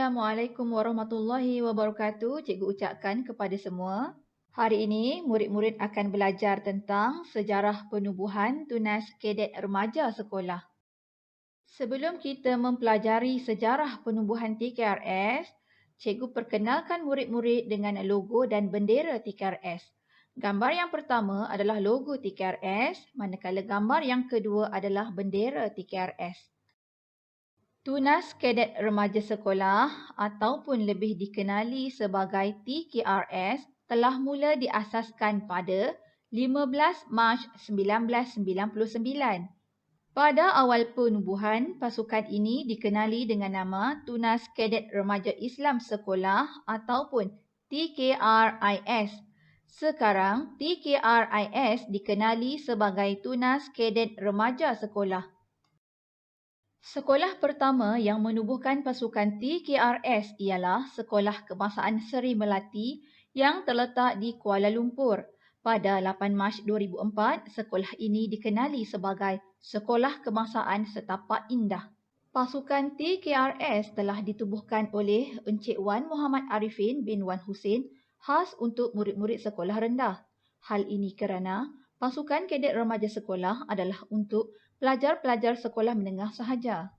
Assalamualaikum warahmatullahi wabarakatuh. Cikgu ucapkan kepada semua. Hari ini, murid-murid akan belajar tentang sejarah penubuhan tunas kadet remaja sekolah. Sebelum kita mempelajari sejarah penubuhan TKRS, cikgu perkenalkan murid-murid dengan logo dan bendera TKRS. Gambar yang pertama adalah logo TKRS, manakala gambar yang kedua adalah bendera TKRS. Tunas Kadet Remaja Sekolah ataupun lebih dikenali sebagai TKRS telah mula diasaskan pada 15 Mac 1999. Pada awal penubuhan, pasukan ini dikenali dengan nama Tunas Kadet Remaja Islam Sekolah ataupun TKRIS. Sekarang, TKRIS dikenali sebagai Tunas Kadet Remaja Sekolah. Sekolah pertama yang menubuhkan pasukan TKRS ialah Sekolah Kebangsaan Seri Melati yang terletak di Kuala Lumpur. Pada 8 Mac 2004, sekolah ini dikenali sebagai Sekolah Kebangsaan Setapak Indah. Pasukan TKRS telah ditubuhkan oleh Encik Wan Muhammad Arifin bin Wan Husin khas untuk murid-murid sekolah rendah. Hal ini kerana pasukan kadet remaja sekolah adalah untuk pelajar-pelajar sekolah menengah sahaja.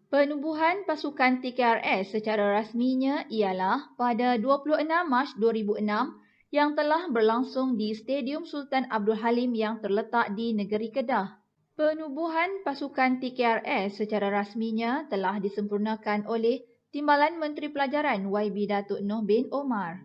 Penubuhan pasukan TKRS secara rasminya ialah pada 26 Mac 2006 yang telah berlangsung di Stadium Sultan Abdul Halim yang terletak di negeri Kedah. Penubuhan pasukan TKRS secara rasminya telah disempurnakan oleh Timbalan Menteri Pelajaran YB Datuk Noh bin Omar.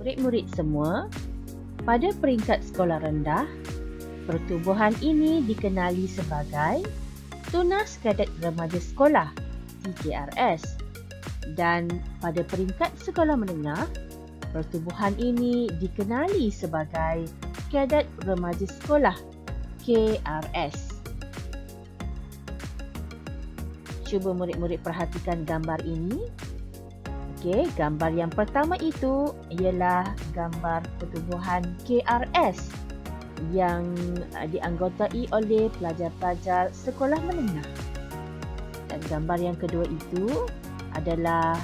Murid-murid semua, pada peringkat sekolah rendah, pertubuhan ini dikenali sebagai Tunas Kadet Remaja Sekolah TKRS, dan pada peringkat sekolah menengah, pertubuhan ini dikenali sebagai Kadet Remaja Sekolah KRS. Cuba murid-murid perhatikan gambar ini. Okey, gambar yang pertama itu ialah gambar pertubuhan KRS yang dianggotai oleh pelajar-pelajar sekolah menengah. Dan gambar yang kedua itu adalah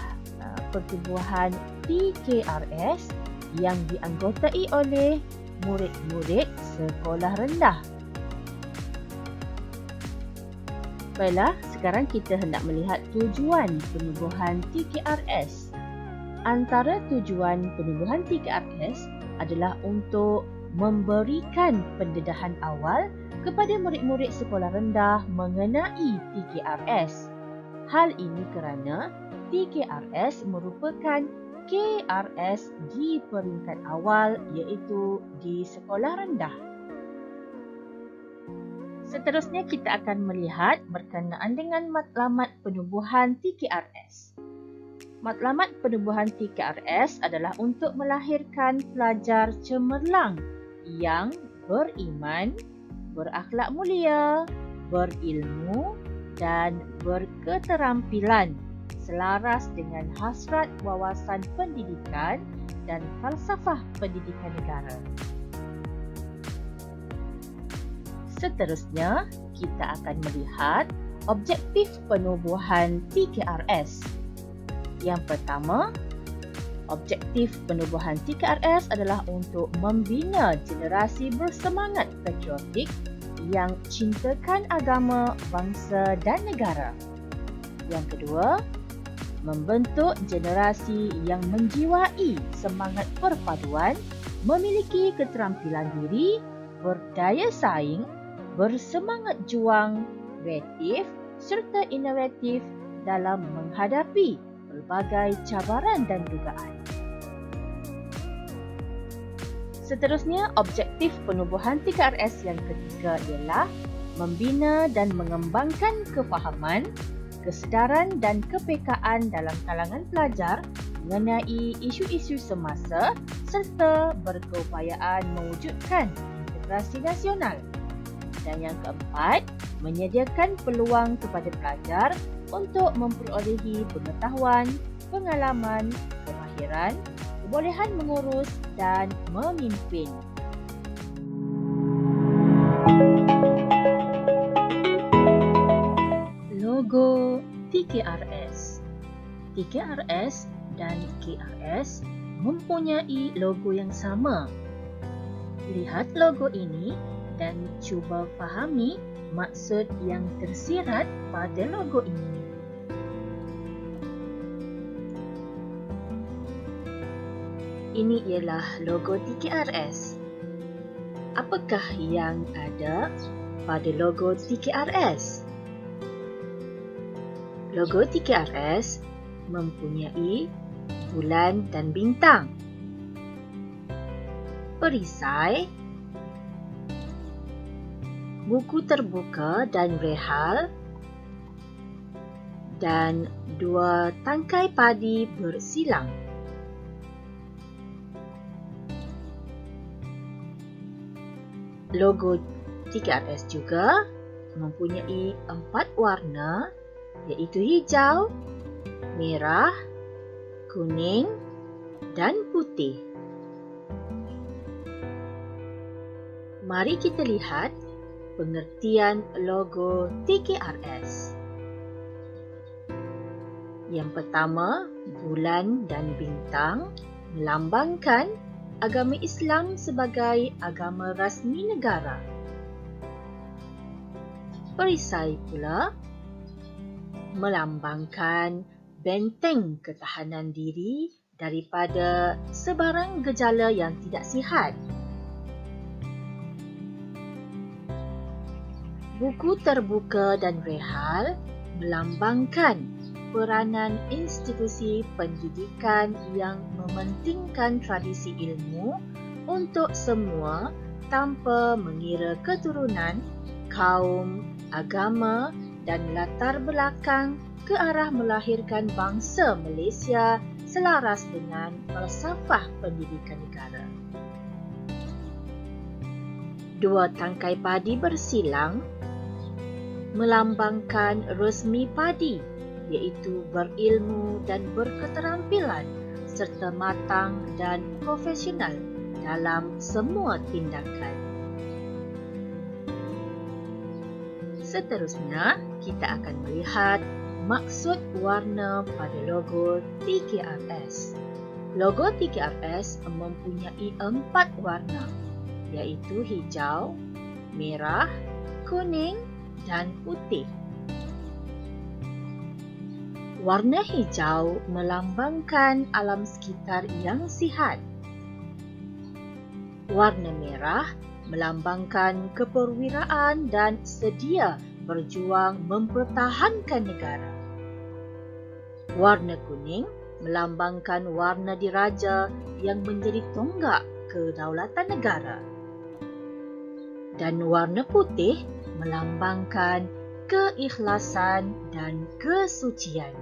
pertubuhan TKRS yang dianggotai oleh murid-murid sekolah rendah. Baiklah, sekarang kita hendak melihat tujuan penubuhan TKRS. Antara tujuan penubuhan TKRS adalah untuk memberikan pendedahan awal kepada murid-murid sekolah rendah mengenai TKRS. Hal ini kerana TKRS merupakan KRS di peringkat awal iaitu di sekolah rendah. Seterusnya kita akan melihat berkenaan dengan matlamat penubuhan TKRS. Matlamat penubuhan TKRS adalah untuk melahirkan pelajar cemerlang yang beriman, berakhlak mulia, berilmu dan berketerampilan selaras dengan hasrat wawasan pendidikan dan falsafah pendidikan negara. Seterusnya, kita akan melihat objektif penubuhan TKRS. Yang pertama, objektif penubuhan TKRS adalah untuk membina generasi bersemangat patriotik yang cintakan agama, bangsa dan negara. Yang kedua, membentuk generasi yang menjiwai semangat perpaduan, memiliki keterampilan diri, berdaya saing, bersemangat juang, kreatif serta inovatif dalam menghadapi pelbagai cabaran dan dugaan. Seterusnya, objektif penubuhan TKRS yang ketiga ialah membina dan mengembangkan kefahaman, kesedaran dan kepekaan dalam kalangan pelajar mengenai isu-isu semasa serta berkeupayaan mewujudkan integrasi nasional. Dan yang keempat, menyediakan peluang kepada pelajar untuk memperolehi pengetahuan, pengalaman, kemahiran, kebolehan mengurus dan memimpin. Logo TKRS. TKRS dan KRS mempunyai logo yang sama. Lihat logo ini dan cuba fahami maksud yang tersirat pada logo ini. Ini ialah logo TKRS. Apakah yang ada pada logo TKRS? Logo TKRS mempunyai bulan dan bintang, perisai, buku terbuka dan rehal, dan dua tangkai padi bersilang. Logo TKRS juga mempunyai 4 warna, iaitu hijau, merah, kuning dan putih. Mari kita lihat pengertian logo TKRS. Yang pertama, bulan dan bintang melambangkan agama Islam sebagai agama rasmi negara. Perisai pula melambangkan benteng ketahanan diri daripada sebarang gejala yang tidak sihat. Buku terbuka dan rehal melambangkan peranan institusi pendidikan yang mementingkan tradisi ilmu untuk semua tanpa mengira keturunan, kaum, agama dan latar belakang ke arah melahirkan bangsa Malaysia selaras dengan falsafah pendidikan negara. Dua tangkai padi bersilang melambangkan resmi padi, iaitu berilmu dan berketerampilan serta matang dan profesional dalam semua tindakan. Seterusnya, kita akan melihat maksud warna pada logo TKRS. Logo TKRS mempunyai 4 warna, iaitu hijau, merah, kuning dan putih. Warna hijau melambangkan alam sekitar yang sihat. Warna merah melambangkan keperwiraan dan sedia berjuang mempertahankan negara. Warna kuning melambangkan warna diraja yang menjadi tonggak kedaulatan negara. Dan warna putih melambangkan keikhlasan dan kesucian.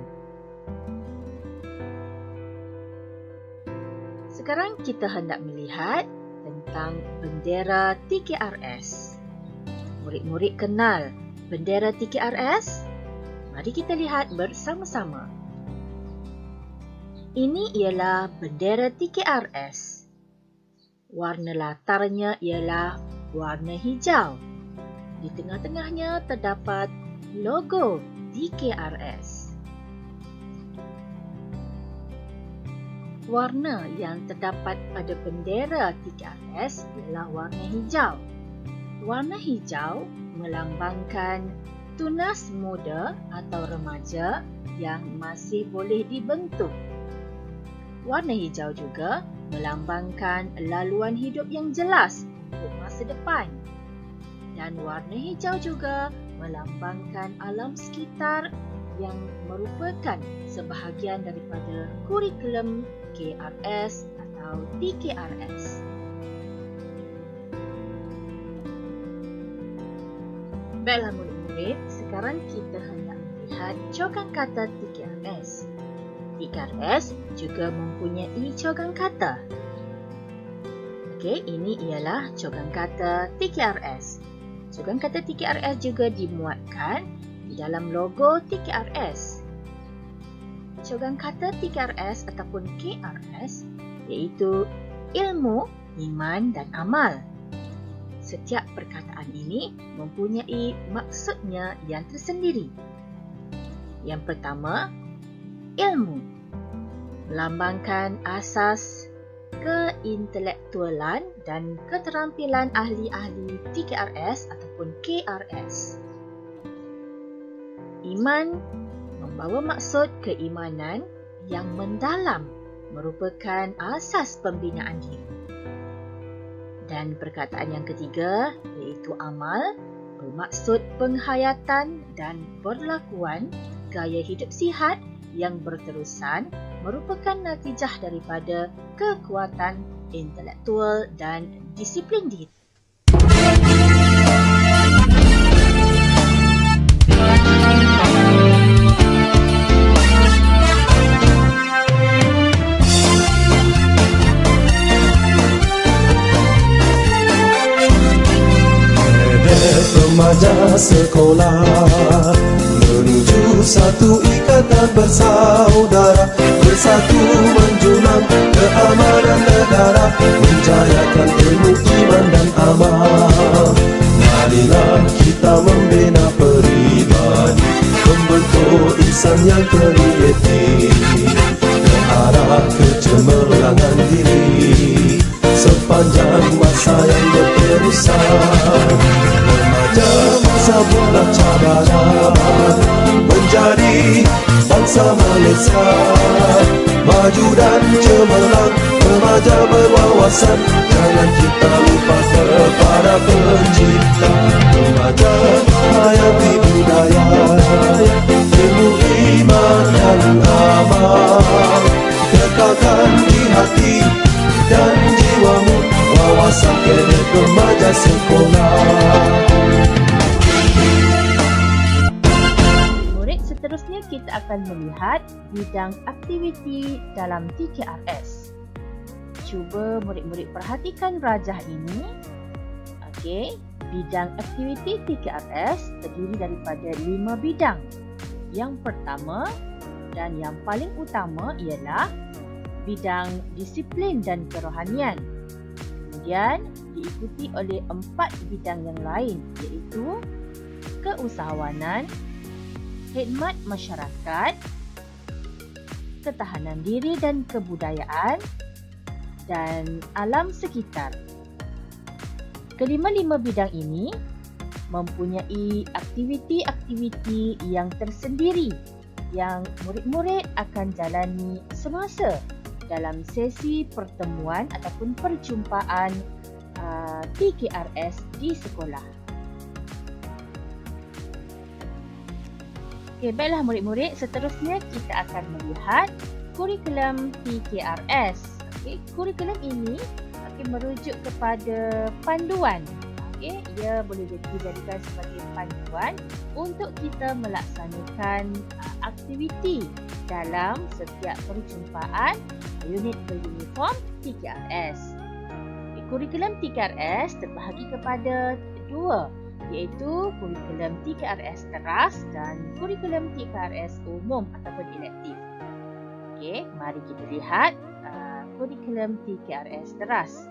Sekarang kita hendak melihat tentang bendera TKRS. Murid-murid kenal bendera TKRS? Mari kita lihat bersama-sama. Ini ialah bendera TKRS. Warna latarnya ialah warna hijau. Di tengah-tengahnya terdapat logo TKRS. Warna yang terdapat pada bendera TKRS ialah warna hijau. Warna hijau melambangkan tunas muda atau remaja yang masih boleh dibentuk. Warna hijau juga melambangkan laluan hidup yang jelas untuk masa depan. Dan warna hijau juga melambangkan alam sekitar yang merupakan sebahagian daripada kurikulum KRS atau TKRS. Baiklah murid-murid, sekarang kita hendak melihat cogang kata TKRS. TKRS juga mempunyai cogang kata. Okey, ini ialah cogang kata TKRS. Cogang kata TKRS juga dimuatkan di dalam logo TKRS. Cogang kata TKRS ataupun KRS iaitu ilmu, iman dan amal. Setiap perkataan ini mempunyai maksudnya yang tersendiri. Yang pertama, ilmu melambangkan asas keintelektualan dan keterampilan ahli-ahli TKRS ataupun KRS. Iman membawa maksud keimanan yang mendalam merupakan asas pembinaan diri. Dan perkataan yang ketiga iaitu amal bermaksud penghayatan dan perlakuan gaya hidup sihat yang berterusan merupakan natijah daripada kekuatan intelektual dan disiplin diri. Remaja sekolah menuju satu ikatan bersaudara, bersatu menjulang keamanan negara, menjayakan ilmu, iman dan amal. Marilah kita membina peribadi, membentuk insan yang kreatif ke arah kecemerlangan diri sepanjang masa yang berterusan. Remaja masa bola cabaran menjadi bangsa Malaysia maju dan cemerlang. Remaja berwawasan, jangan kita lupa kepada pencipta. Remaja hayati budaya, ilmu, iman dan amal, kekalkan di hati dan jiwamu, wawasan kadet remaja sekolah. Murid, seterusnya kita akan melihat bidang aktiviti dalam TKRS. Cuba murid-murid perhatikan rajah ini. Okey, bidang aktiviti TKRS terdiri daripada 5 bidang. Yang pertama dan yang paling utama ialah bidang disiplin dan kerohanian. Kemudian diikuti oleh 4 bidang yang lain iaitu keusahawanan, khidmat masyarakat, ketahanan diri dan kebudayaan, dan alam sekitar. Kelima-lima bidang ini mempunyai aktiviti-aktiviti yang tersendiri yang murid-murid akan jalani semasa dalam sesi pertemuan ataupun perjumpaan TKRS di sekolah. Okey, baiklah murid-murid, seterusnya kita akan melihat kurikulum TKRS. Okey, kurikulum ini merujuk kepada panduan. Okey, ia boleh dijadikan sebagai panduan untuk kita melaksanakan aktiviti dalam setiap perjumpaan unit beruniform TKRS. Kurikulum TKRS terbahagi kepada 2, iaitu kurikulum TKRS teras dan kurikulum TKRS umum ataupun elektif. Okey, mari kita lihat kurikulum TKRS teras.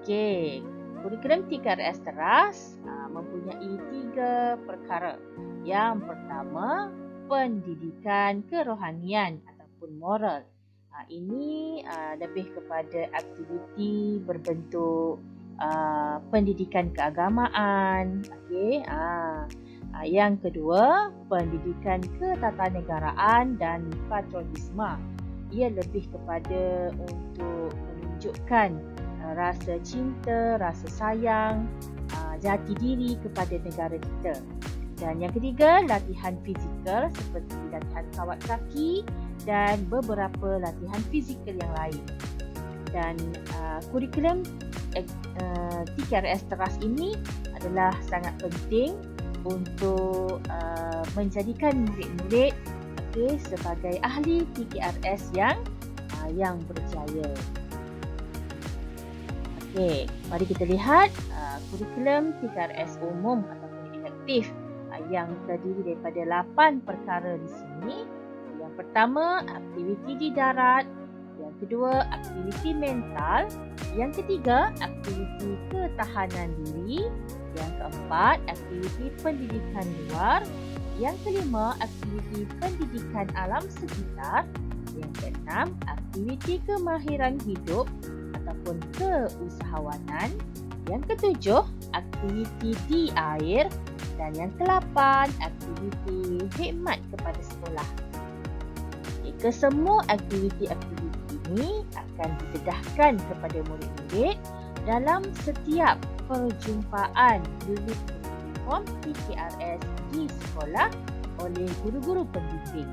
Okey, kurikulum TKRS teras mempunyai 3 perkara. Yang pertama, pendidikan kerohanian ataupun moral. Ini lebih kepada aktiviti berbentuk pendidikan keagamaan. Okey. Yang kedua, pendidikan ketatanegaraan dan patriotisme. Ia lebih kepada untuk menunjukkan rasa cinta, rasa sayang, jati diri kepada negara kita. Dan yang ketiga, latihan fizikal seperti latihan kawat kaki dan beberapa latihan fizikal yang lain. Dan kurikulum TKRS teras ini adalah sangat penting untuk menjadikan murid-murid sebagai ahli TKRS yang berjaya. Okey, mari kita lihat kurikulum TKRS umum ataupun elektif yang terdiri daripada 8 perkara di sini. Yang pertama, aktiviti di darat. Yang kedua, aktiviti mental. Yang ketiga, aktiviti ketahanan diri. Yang keempat, aktiviti pendidikan luar. Yang kelima, aktiviti pendidikan alam sekitar. Yang keenam, aktiviti kemahiran hidup ataupun keusahawanan. Yang ketujuh, aktiviti di air. Dan yang ke-8, aktiviti khidmat kepada sekolah. Kesemua aktiviti-aktiviti ini akan didedahkan kepada murid-murid dalam setiap perjumpaan unit uniform TKRS di sekolah oleh guru-guru pendidik.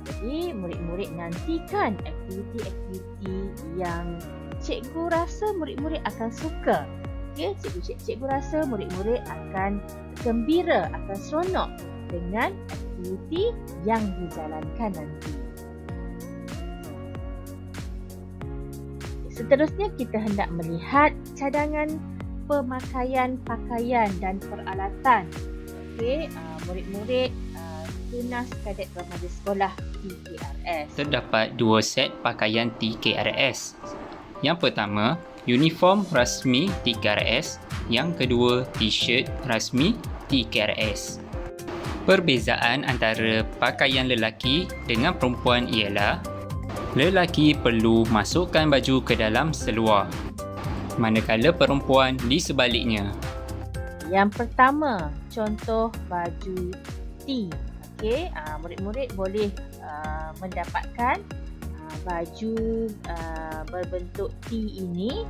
Jadi murid-murid nantikan aktiviti-aktiviti yang cikgu rasa murid-murid akan suka. Okay, cikgu rasa murid-murid akan gembira, akan seronok dengan aktiviti yang dijalankan nanti. Seterusnya kita hendak melihat cadangan pemakaian pakaian dan peralatan. Okey, murid-murid tunas kadet remaja sekolah TKRS. Terdapat 2 set pakaian TKRS. Yang pertama, uniform rasmi TKRS. Yang kedua, t-shirt rasmi TKRS. Perbezaan antara pakaian lelaki dengan perempuan ialah lelaki perlu masukkan baju ke dalam seluar, manakala perempuan di sebaliknya. Yang pertama, contoh baju T. Okey, murid-murid boleh mendapatkan baju berbentuk T ini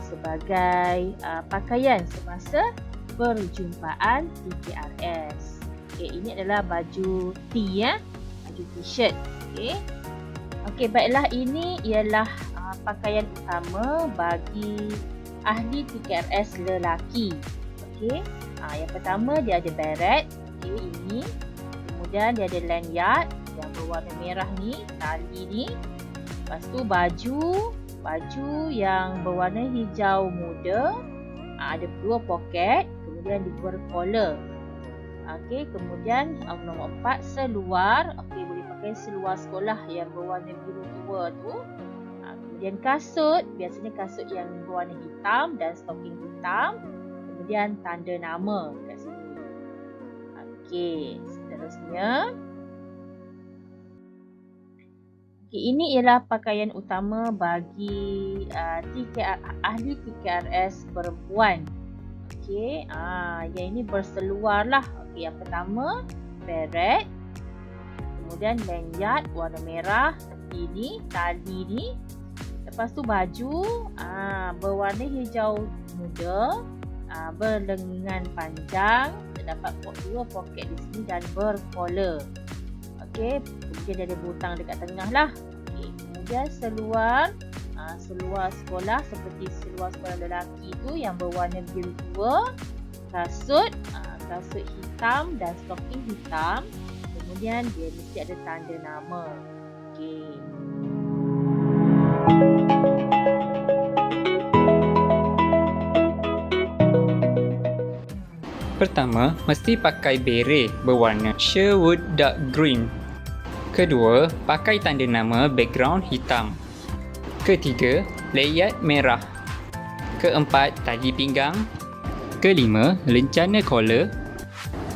sebagai pakaian semasa perjumpaan TKRS. Okey, ini adalah baju T baju t-shirt. Okey, baiklah, ini ialah pakaian utama bagi ahli TKRS lelaki. Okey, yang pertama dia ada beret. Okey, ini. Kemudian dia ada lanyard yang berwarna merah ni, tali ni. Lepas tu baju yang berwarna hijau muda, ada 2 poket, kemudian bercollar. Okey, kemudian nombor 4, seluar. Okey, boleh pakai seluar sekolah yang berwarna biru tua tu. Kemudian kasut, biasanya kasut yang berwarna hitam dan stocking hitam. Kemudian tanda nama kat sini. Okey, seterusnya. Okey, ini ialah pakaian utama bagi ahli TKRS perempuan. Okey, yang ini berseluar lah. Okey, yang pertama beret, kemudian lanyard warna merah seperti ini, tali ni. Lepas tu baju berwarna hijau muda, berlengan panjang, terdapat 2 poket di sini dan bercollar. Okey, kemudian dia ada butang dekat tengah lah. Okey, kemudian seluar sekolah seperti seluar sekolah lelaki tu yang berwarna biru tua, kasut hitam dan stocking hitam. Kemudian dia mesti ada tanda nama. Okey. Pertama, mesti pakai beret berwarna Sherwood dark green. Kedua, pakai tanda nama background hitam. Ketiga, layard merah. Keempat, tali pinggang. Kelima, lencana collar.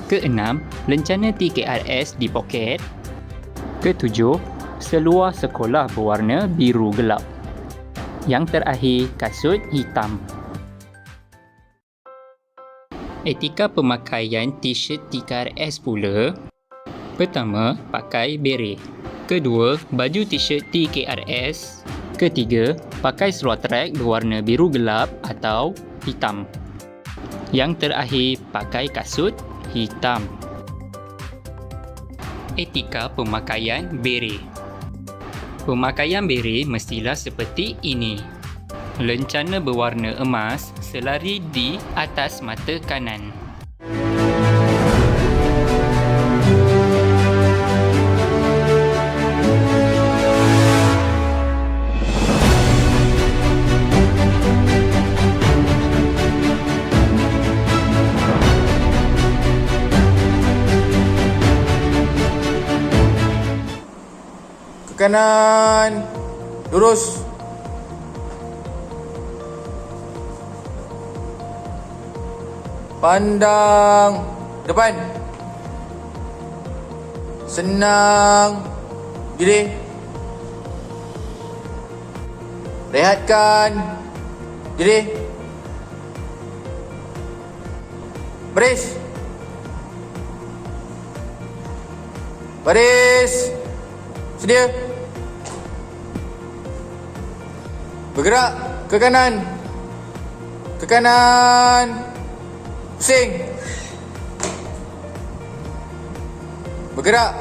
Keenam, lencana TKRS di poket. Ketujuh, seluar sekolah berwarna biru gelap. Yang terakhir, kasut hitam. Etika pemakaian t-shirt TKRS pula. Pertama, pakai beret. Kedua, baju t-shirt TKRS. Ketiga, pakai seluar trek berwarna biru gelap atau hitam. Yang terakhir, pakai kasut hitam. Etika pemakaian beret. Pemakaian beret mestilah seperti ini. Lencana berwarna emas selari di atas mata kanan. Ke kanan, lurus. Pandang depan. Senang diri. Rehatkan diri. Baris. Baris. Sedia. Bergerak ke kanan. Ke kanan. Pusing. Bergerak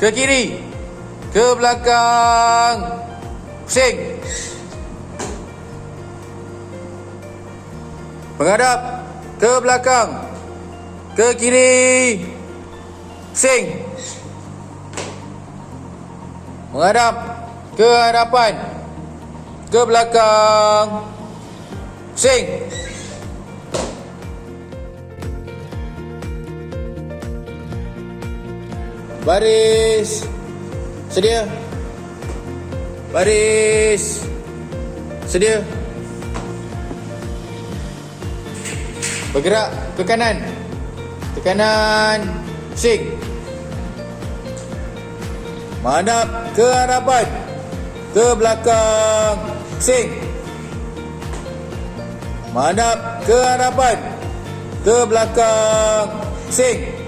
ke kiri. Ke belakang. Pusing. Menghadap ke belakang. Ke kiri. Pusing. Menghadap ke hadapan. Ke belakang. Pusing. Baris. Sedia. Baris. Sedia. Bergerak ke kanan. Ke kanan. Pusing. Menghadap ke hadapan. Ke belakang. Pusing. Menghadap ke hadapan. Ke belakang. Pusing.